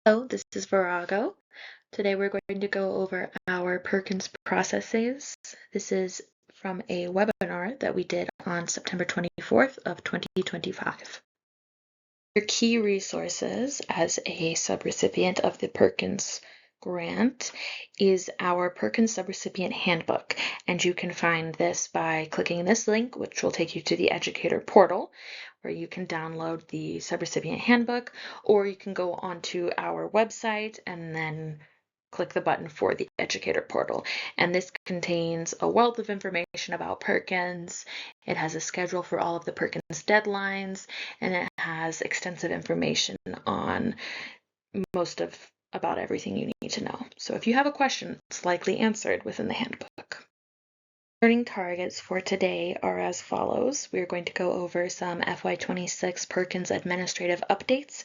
Hello, this is Virago. Today we're going to go over our Perkins processes. This is from a webinar that we did on September 24th of 2025. Your key resources as a subrecipient of the Perkins grant is our Perkins subrecipient handbook, and you can find this by clicking this link, which will take you to the educator portal where you can download the subrecipient handbook, or you can go onto our website and then click the button for the educator portal. And this contains a wealth of information about Perkins. It has a schedule for all of the Perkins deadlines, and it has extensive information on about everything you need to know. So if you have a question, it's likely answered within the handbook. Learning targets for today are as follows. We're going to go over some FY26 Perkins administrative updates.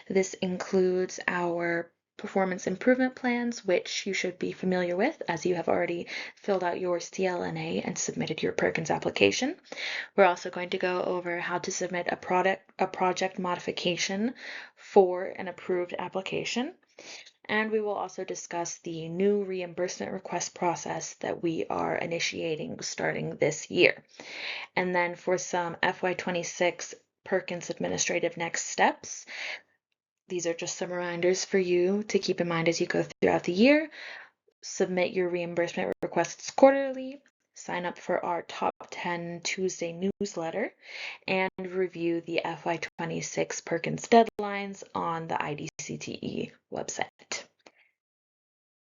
This includes our performance improvement plans, which you should be familiar with as you have already filled out your CLNA and submitted your Perkins application. We're also going to go over how to submit a project modification for an approved application. And we will also discuss the new reimbursement request process that we are initiating starting this year. And then for some FY26 Perkins administrative next steps, these are just some reminders for you to keep in mind as you go throughout the year. Submit your reimbursement requests quarterly, sign up for our Top 10 Tuesday newsletter, and review the FY26 Perkins deadlines on the IDCTE website.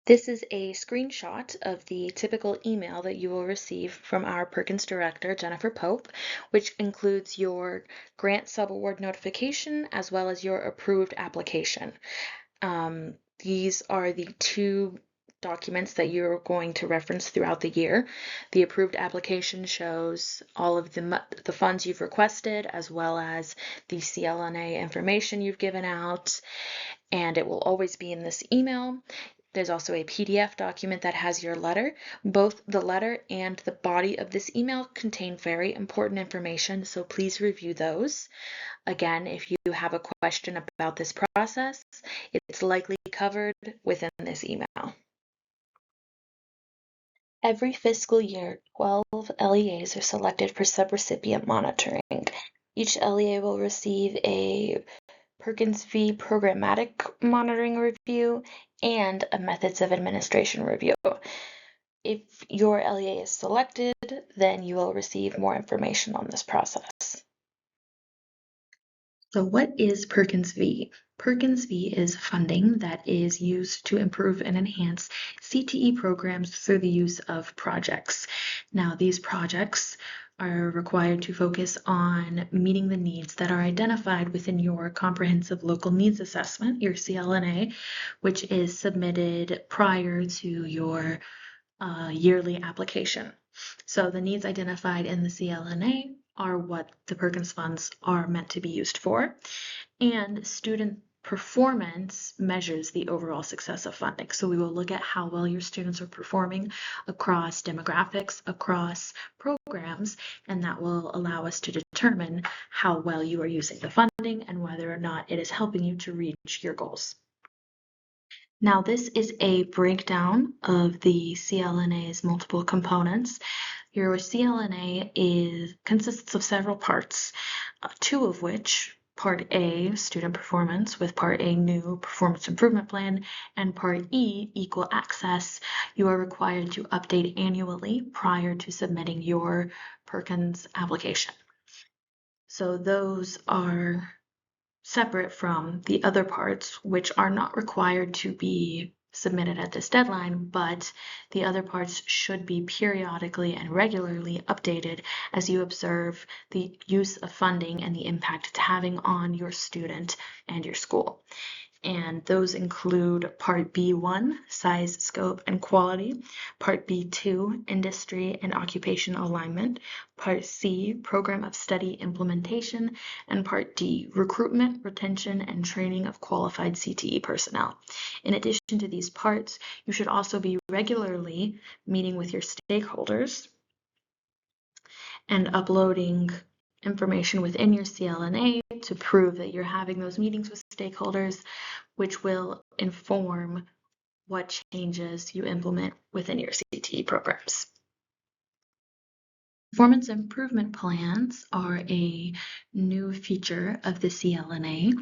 This is a screenshot of the typical email that you will receive from our Perkins director, Jennifer Pope, which includes your grant subaward notification as well as your approved application. These are the two documents that you're going to reference throughout the year. The approved application shows all of the funds you've requested as well as the CLNA information you've given out, and it will always be in this email. There's also a PDF document that has your letter. Both the letter and the body of this email contain very important information, so please review those. Again, if you have a question about this process, it's likely covered within this email. Every fiscal year, 12 LEAs are selected for subrecipient monitoring. Each LEA will receive a Perkins v. Programmatic Monitoring Review, and a Methods of Administration Review. If your LEA is selected, then you will receive more information on this process. So what is Perkins v? Perkins v is funding that is used to improve and enhance CTE programs through the use of projects. Now, these projects are required to focus on meeting the needs that are identified within your Comprehensive Local Needs Assessment, your CLNA, which is submitted prior to your yearly application. So the needs identified in the CLNA are what the Perkins funds are meant to be used for, and student performance measures the overall success of funding. So we will look at how well your students are performing across demographics, across programs, and that will allow us to determine how well you are using the funding and whether or not it is helping you to reach your goals. Now, this is a breakdown of the CLNA's multiple components. Your CLNA consists of several parts, two of which, Part A, Student Performance, with Part A, New Performance Improvement Plan, and Part E, Equal Access, you are required to update annually prior to submitting your Perkins application. So those are separate from the other parts, which are not required to be submitted at this deadline, but the other parts should be periodically and regularly updated as you observe the use of funding and the impact it's having on your student and your school. And those include Part B1, Size, Scope, and Quality, Part B2, Industry and Occupation Alignment, Part C, Program of Study Implementation, and Part D, Recruitment, Retention, and Training of Qualified CTE Personnel. In addition to these parts, you should also be regularly meeting with your stakeholders and uploading information within your CLNA to prove that you're having those meetings with stakeholders, which will inform what changes you implement within your CTE programs. Performance improvement plans are a new feature of the CLNA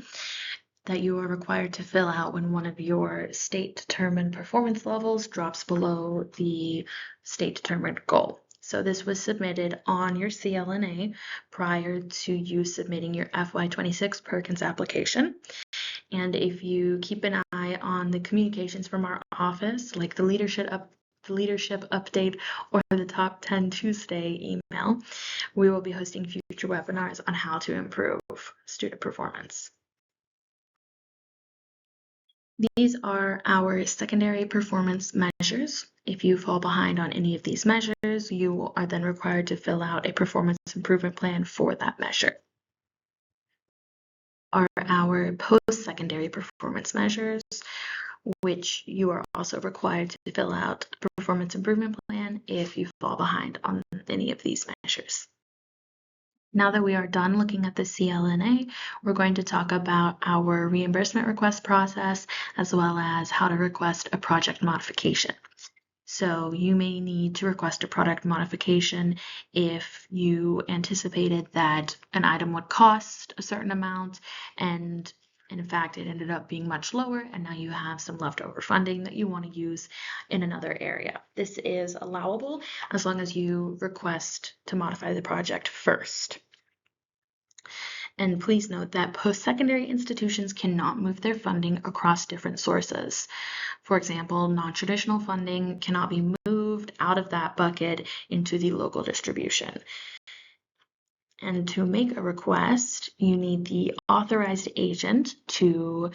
that you are required to fill out when one of your state-determined performance levels drops below the state-determined goal. So this was submitted on your CLNA prior to you submitting your FY26 Perkins application. And if you keep an eye on the communications from our office, like the leadership update or the Top 10 Tuesday email, we will be hosting future webinars on how to improve student performance. These are our secondary performance measures. If you fall behind on any of these measures, you are then required to fill out a performance improvement plan for that measure. Are our post-secondary performance measures, which you are also required to fill out a performance improvement plan if you fall behind on any of these measures. Now that we are done looking at the CLNA, we're going to talk about our reimbursement request process as well as how to request a project modification. So you may need to request a product modification if you anticipated that an item would cost a certain amount and in fact it ended up being much lower, and now you have some leftover funding that you want to use in another area. This is allowable as long as you request to modify the project first. And please note that post-secondary institutions cannot move their funding across different sources. For example, non-traditional funding cannot be moved out of that bucket into the local distribution. And to make a request, you need the authorized agent to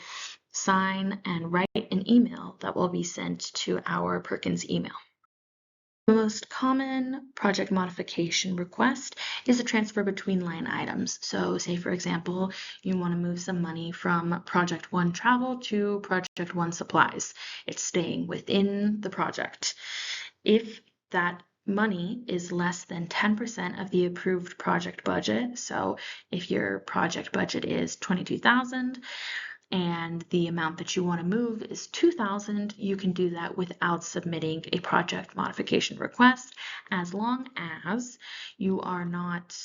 sign and write an email that will be sent to our Perkins email. The most common project modification request is a transfer between line items. So say, for example, you want to move some money from Project 1 travel to Project 1 supplies. It's staying within the project. If that money is less than 10% of the approved project budget, so if your project budget is $22,000, and the amount that you want to move is $2,000, you can do that without submitting a project modification request, as long as you are not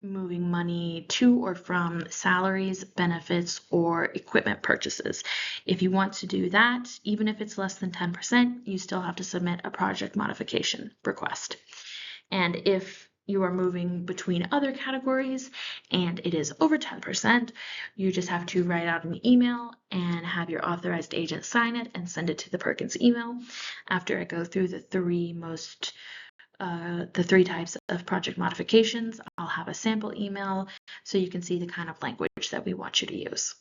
moving money to or from salaries, benefits, or equipment purchases. If you want to do that, even if it's less than 10%, you still have to submit a project modification request. And if you are moving between other categories and it is over 10%, you just have to write out an email and have your authorized agent sign it and send it to the Perkins email. After I go through the three types of project modifications, I'll have a sample email so you can see the kind of language that we want you to use.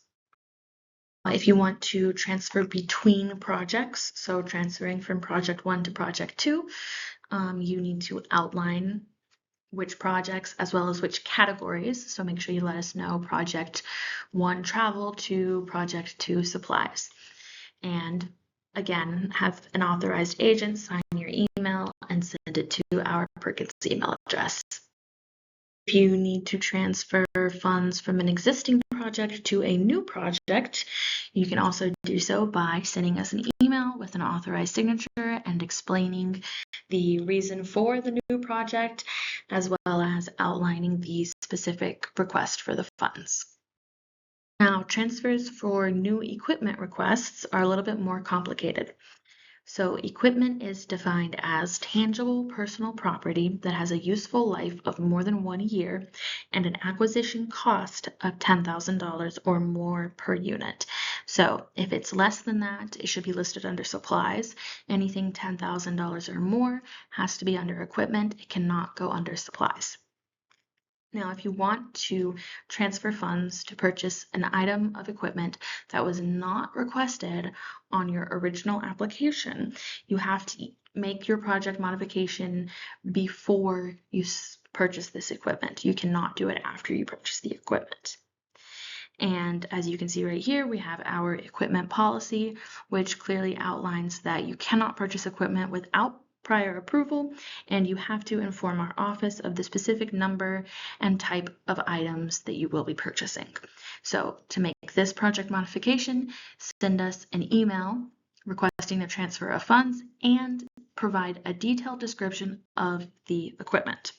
If you want to transfer between projects, so transferring from Project 1 to Project 2, you need to outline which projects as well as which categories. So make sure you let us know Project 1 travel to Project 2 supplies. And again, have an authorized agent sign your email and send it to our Perkins email address. If you need to transfer funds from an existing project to a new project, you can also do so by sending us an email with an authorized signature and explaining the reason for the new project, as well as outlining the specific request for the funds. Now, transfers for new equipment requests are a little bit more complicated. So equipment is defined as tangible personal property that has a useful life of more than 1 year and an acquisition cost of $10,000 or more per unit. So if it's less than that, it should be listed under supplies. Anything $10,000 or more has to be under equipment. It cannot go under supplies. Now, if you want to transfer funds to purchase an item of equipment that was not requested on your original application, you have to make your project modification before you purchase this equipment. You cannot do it after you purchase the equipment. And as you can see right here, we have our equipment policy, which clearly outlines that you cannot purchase equipment without prior approval, and you have to inform our office of the specific number and type of items that you will be purchasing. So to make this project modification, send us an email requesting the transfer of funds and provide a detailed description of the equipment.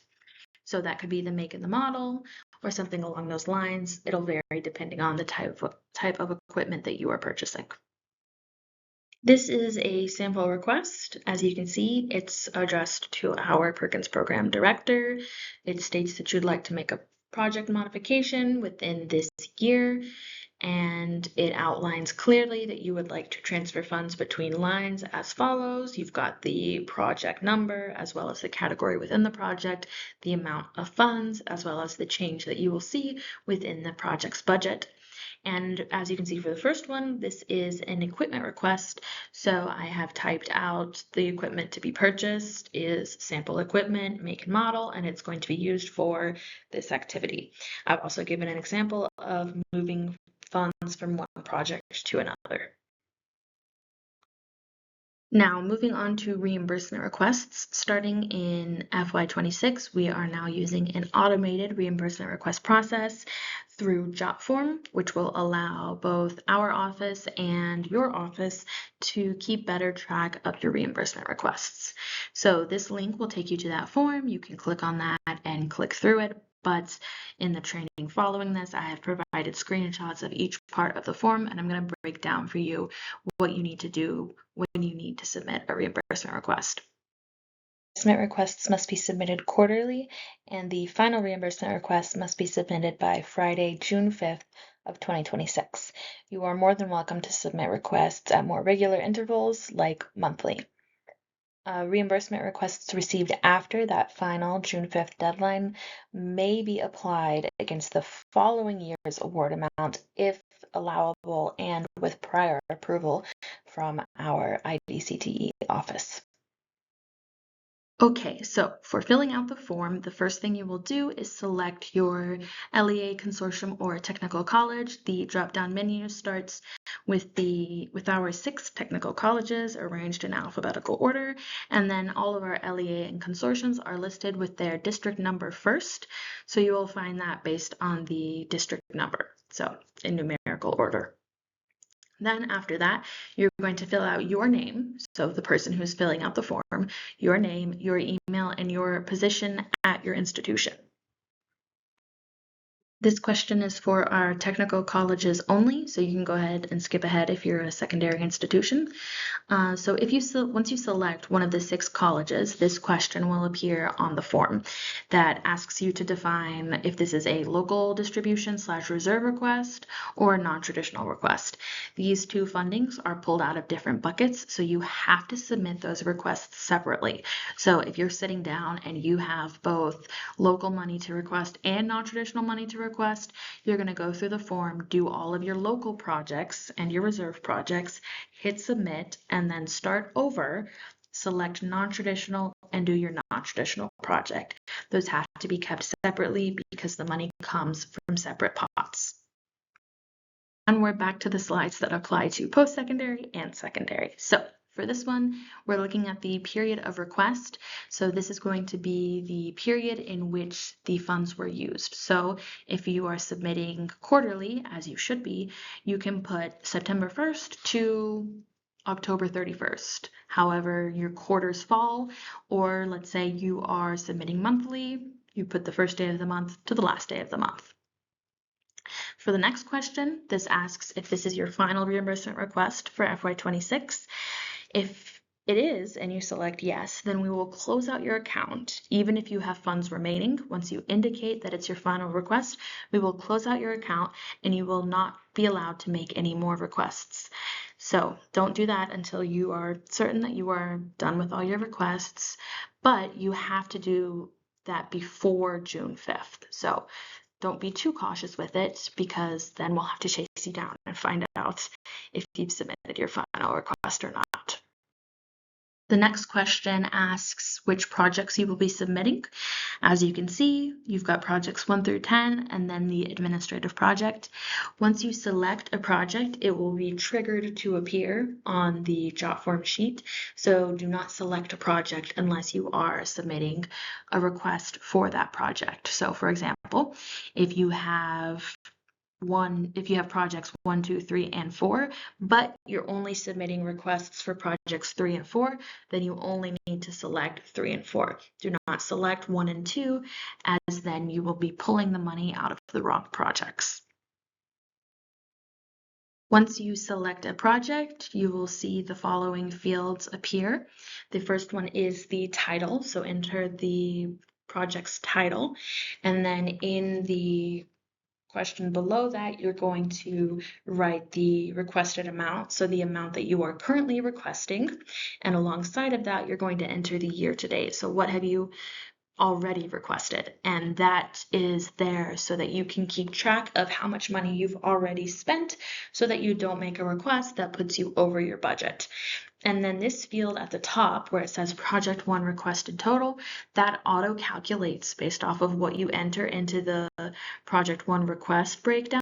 So that could be the make and the model or something along those lines. It'll vary depending on the type of equipment that you are purchasing. This is a sample request. As you can see, it's addressed to our Perkins program director. It states that you'd like to make a project modification within this year, and it outlines clearly that you would like to transfer funds between lines as follows. You've got the project number as well as the category within the project, the amount of funds, as well as the change that you will see within the project's budget. And as you can see for the first one, this is an equipment request. So I have typed out the equipment to be purchased is sample equipment, make and model, and it's going to be used for this activity. I've also given an example of moving funds from one project to another. Now, moving on to reimbursement requests, starting in FY26, we are now using an automated reimbursement request process through JotForm, which will allow both our office and your office to keep better track of your reimbursement requests. So this link will take you to that form. You can click on that and click through it. But in the training following this, I have provided screenshots of each part of the form, and I'm going to break down for you what you need to do when you need to submit a reimbursement request. Reimbursement requests must be submitted quarterly, and the final reimbursement request must be submitted by Friday, June 5th of 2026. You are more than welcome to submit requests at more regular intervals, like monthly. Reimbursement requests received after that final June 5th deadline may be applied against the following year's award amount if allowable and with prior approval from our IDCTE office. Okay, so for filling out the form, the first thing you will do is select your LEA consortium or technical college. The drop-down menu starts with our 6 technical colleges arranged in alphabetical order, and then all of our LEA and consortiums are listed with their district number first. So you will find that based on the district number, so in numerical order. Then after that, you're going to fill out your name, so the person who's filling out the form, your name, your email, and your position at your institution. This question is for our technical colleges only, so you can go ahead and skip ahead if you're a secondary institution. So once you select one of the 6 colleges, this question will appear on the form that asks you to define if this is a local distribution / reserve request or a non-traditional request. These 2 fundings are pulled out of different buckets, so you have to submit those requests separately. So if you're sitting down and you have both local money to request and non-traditional money to request, you're going to go through the form, do all of your local projects and your reserve projects, hit submit, and then start over, select non-traditional, and do your non-traditional project. Those have to be kept separately because the money comes from separate pots. And we're back to the slides that apply to post-secondary and secondary. So for this one, we're looking at the period of request. So this is going to be the period in which the funds were used. So if you are submitting quarterly, as you should be, you can put September 1st to October 31st. However, your quarters fall, or let's say you are submitting monthly, you put the first day of the month to the last day of the month. For the next question, this asks if this is your final reimbursement request for FY26. If it is, and you select yes, then we will close out your account. Even if you have funds remaining, once you indicate that it's your final request, we will close out your account and you will not be allowed to make any more requests. So don't do that until you are certain that you are done with all your requests, but you have to do that before June 5th. So don't be too cautious with it, because then we'll have to chase you down and find out if you've submitted your final request or not. The next question asks which projects you will be submitting. As you can see, you've got projects 1 through 10 and then the administrative project. Once you select a project, it will be triggered to appear on the jot form sheet. So do not select a project unless you are submitting a request for that project. So for example, if you have projects 1, 2, 3, and 4, but you're only submitting requests for projects 3 and 4, then you only need to select 3 and 4. Do not select 1 and 2, as then you will be pulling the money out of the wrong projects. Once you select a project, you will see the following fields appear. The first one is the title, so enter the project's title, and then in the question below that, you're going to write the requested amount, so the amount that you are currently requesting, and alongside of that, you're going to enter the year to date. So what have you already requested? And that is there so that you can keep track of how much money you've already spent so that you don't make a request that puts you over your budget. And then this field at the top where it says project 1 requested total, that auto calculates based off of what you enter into the project 1 request breakdown.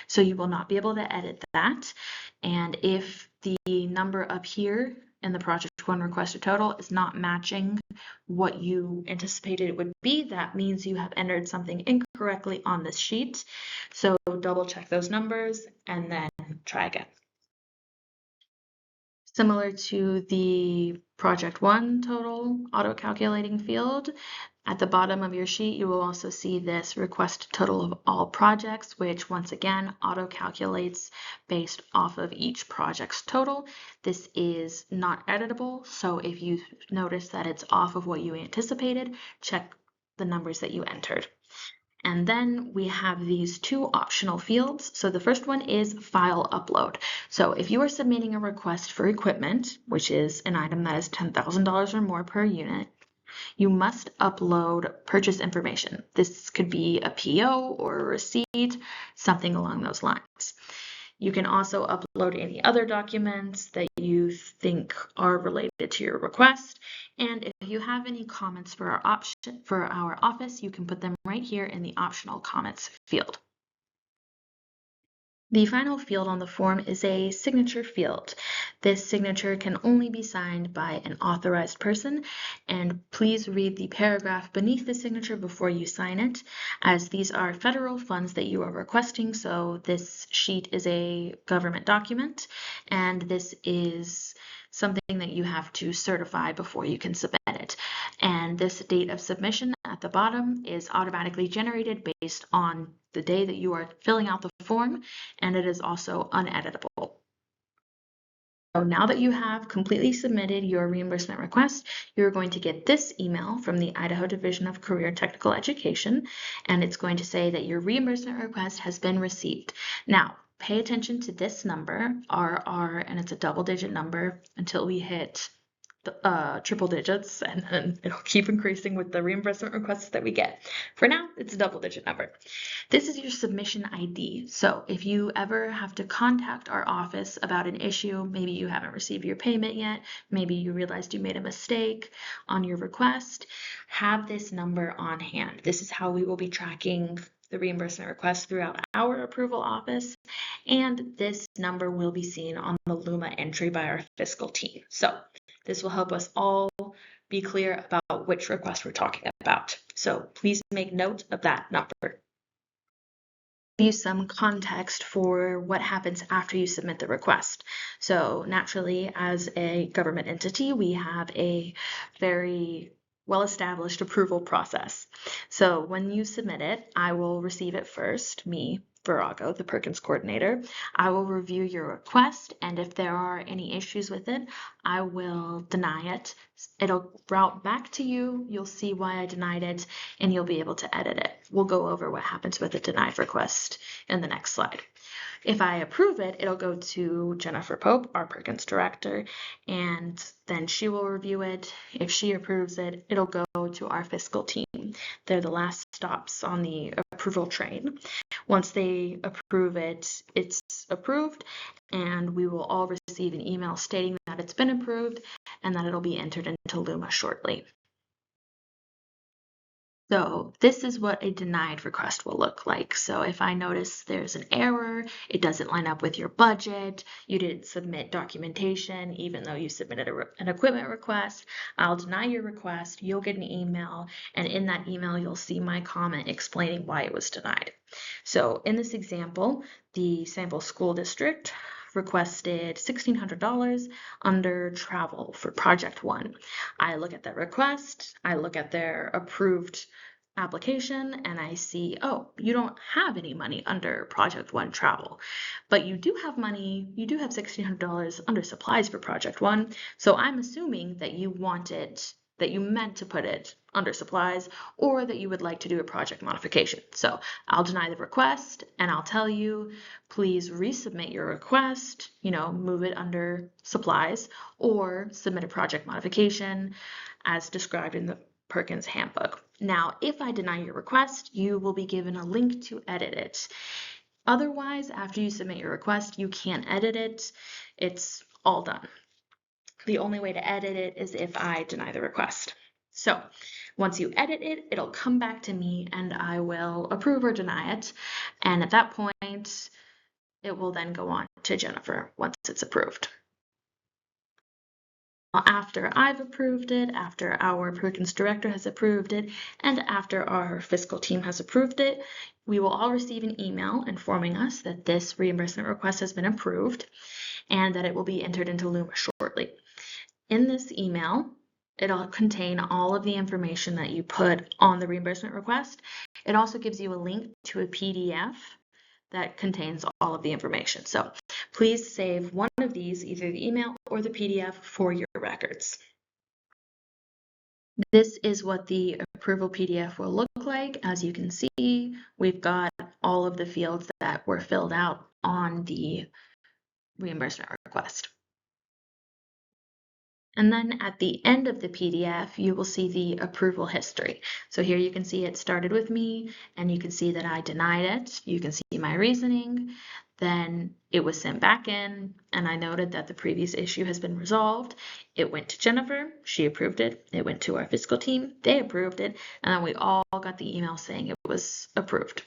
So you will not be able to edit that. And if the number up here in the project 1 requested total is not matching what you anticipated it would be, that means you have entered something incorrectly on this sheet. So double check those numbers and then try again. Similar to the project 1 total auto-calculating field, at the bottom of your sheet, you will also see this request total of all projects, which once again auto-calculates based off of each project's total. This is not editable, so if you notice that it's off of what you anticipated, check the numbers that you entered. And then we have these 2 optional fields. So the first one is file upload. So if you are submitting a request for equipment, which is an item that is $10,000 or more per unit, you must upload purchase information. This could be a PO or a receipt, something along those lines. You can also upload any other documents that you think are related to your request. And if you have any comments for our office, you can put them right here in the optional comments field. The final field on the form is a signature field. This signature can only be signed by an authorized person, and please read the paragraph beneath the signature before you sign it, as these are federal funds that you are requesting, so this sheet is a government document, and this is something that you have to certify before you can submit it. And this date of submission at the bottom is automatically generated based on the day that you are filling out the form, and it is also uneditable. So now that you have completely submitted your reimbursement request, you're going to get this email from the Idaho Division of Career and Technical Education, and it's going to say that your reimbursement request has been received. Now, pay attention to this number, RR, and it's a double-digit number until we hit triple digits, and then it'll keep increasing with the reimbursement requests that we get. For now, it's a double-digit number. This is your submission ID. So if you ever have to contact our office about an issue, maybe you haven't received your payment yet, maybe you realized you made a mistake on your request, have this number on hand. This is how we will be tracking the reimbursement request throughout our approval office, and this number will be seen on the LUMA entry by our fiscal team. So this will help us all be clear about which request we're talking about. So please make note of that number. Give you some context for what happens after you submit the request. So naturally, as a government entity, we have a very well-established approval process. So when you submit it, I will receive it first, me, Virago, the Perkins coordinator. I will review your request, and if there are any issues with it, I will deny it. It'll route back to you. You'll see why I denied it, and you'll be able to edit it. We'll go over what happens with a denied request in the next slide. If I approve it, it'll go to Jennifer Pope, our Perkins director, and then she will review it. If she approves it, it'll go to our fiscal team. They're the last stops on the approval train. Once they approve it, it's approved, and we will all receive an email stating that that it's been approved and that it'll be entered into Luma shortly. So this is what a denied request will look like. So if I notice there's an error, it doesn't line up with your budget, you didn't submit documentation, even though you submitted an equipment request, I'll deny your request, you'll get an email, and in that email, you'll see my comment explaining why it was denied. So in this example, the sample school district requested $1,600 under travel for project 1. I look at that request, I look at their approved application, and I see, oh, you don't have any money under project 1 travel, but you do have money, you do have $1,600 under supplies for project 1. So I'm assuming that you want it, that you meant to put it under supplies, or that you would like to do a project modification. So I'll deny the request and I'll tell you, please resubmit your request, move it under supplies, or submit a project modification as described in the Perkins handbook. Now, if I deny your request, you will be given a link to edit it. Otherwise, after you submit your request, you can't edit it. It's all done. The only way to edit it is if I deny the request. So once you edit it, it'll come back to me and I will approve or deny it. And at that point, it will then go on to Jennifer once it's approved. After I've approved it, after our Perkins director has approved it, and after our fiscal team has approved it, we will all receive an email informing us that this reimbursement request has been approved and that it will be entered into Luma shortly. In this email, it'll contain all of the information that you put on the reimbursement request. It also gives you a link to a PDF that contains all of the information. So please save one of these, either the email or the PDF, for your records. This is what the approval PDF will look like. As you can see, we've got all of the fields that were filled out on the reimbursement request. And then at the end of the PDF, you will see the approval history. So here you can see it started with me, and you can see that I denied it. You can see my reasoning. Then it was sent back in, and I noted that the previous issue has been resolved. It went to Jennifer. She approved it. It went to our fiscal team. They approved it. And then we all got the email saying it was approved.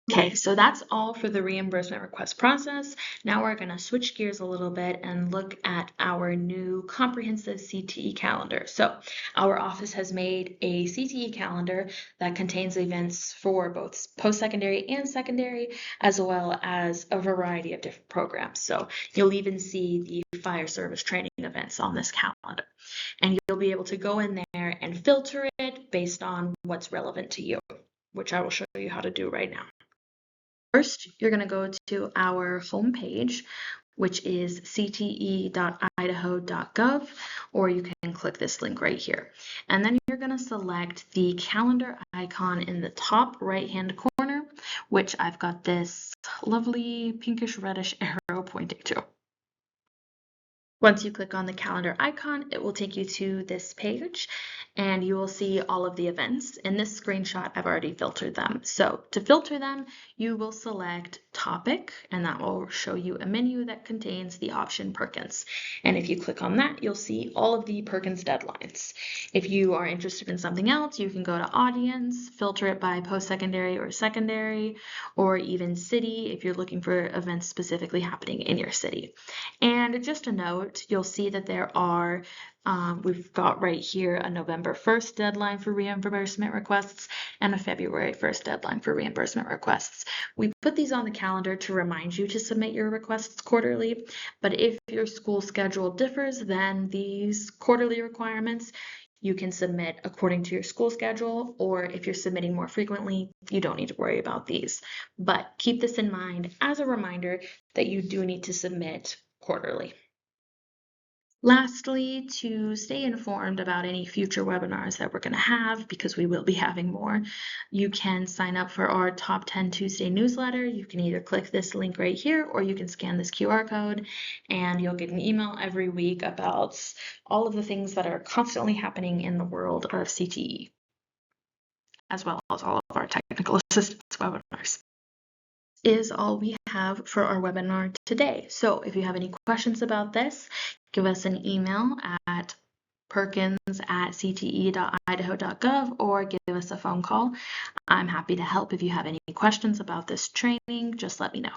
Okay, so that's all for the reimbursement request process. Now we're going to switch gears a little bit and look at our new comprehensive CTE calendar. So our office has made a CTE calendar that contains events for both post-secondary and secondary, as well as a variety of different programs. So you'll even see the fire service training events on this calendar. And you'll be able to go in there and filter it based on what's relevant to you, which I will show you how to do right now. First, you're going to go to our homepage, which is cte.idaho.gov, or you can click this link right here. And then you're going to select the calendar icon in the top right-hand corner, which I've got this lovely pinkish reddish arrow pointing to. Once you click on the calendar icon, it will take you to this page and you will see all of the events. In this screenshot, I've already filtered them. So to filter them, you will select topic, and that will show you a menu that contains the option Perkins. And if you click on that, you'll see all of the Perkins deadlines. If you are interested in something else, you can go to audience, filter it by post-secondary or secondary, or even city if you're looking for events specifically happening in your city. And just a note, you'll see that there are, we've got right here a November 1st deadline for reimbursement requests and a February 1st deadline for reimbursement requests. We put these on the calendar to remind you to submit your requests quarterly, but if your school schedule differs than these quarterly requirements, you can submit according to your school schedule, or if you're submitting more frequently, you don't need to worry about these. But keep this in mind as a reminder that you do need to submit quarterly. Lastly, to stay informed about any future webinars that we're going to have, because we will be having more, you can sign up for our Top 10 Tuesday newsletter. You can either click this link right here, or you can scan this QR code, and you'll get an email every week about all of the things that are constantly happening in the world of CTE, as well as all of our technical assistance webinars. is all we have for our webinar today. So if you have any questions about this, give us an email at perkins@cte.idaho.gov or give us a phone call. I'm happy to help. If you have any questions about this training, just let me know.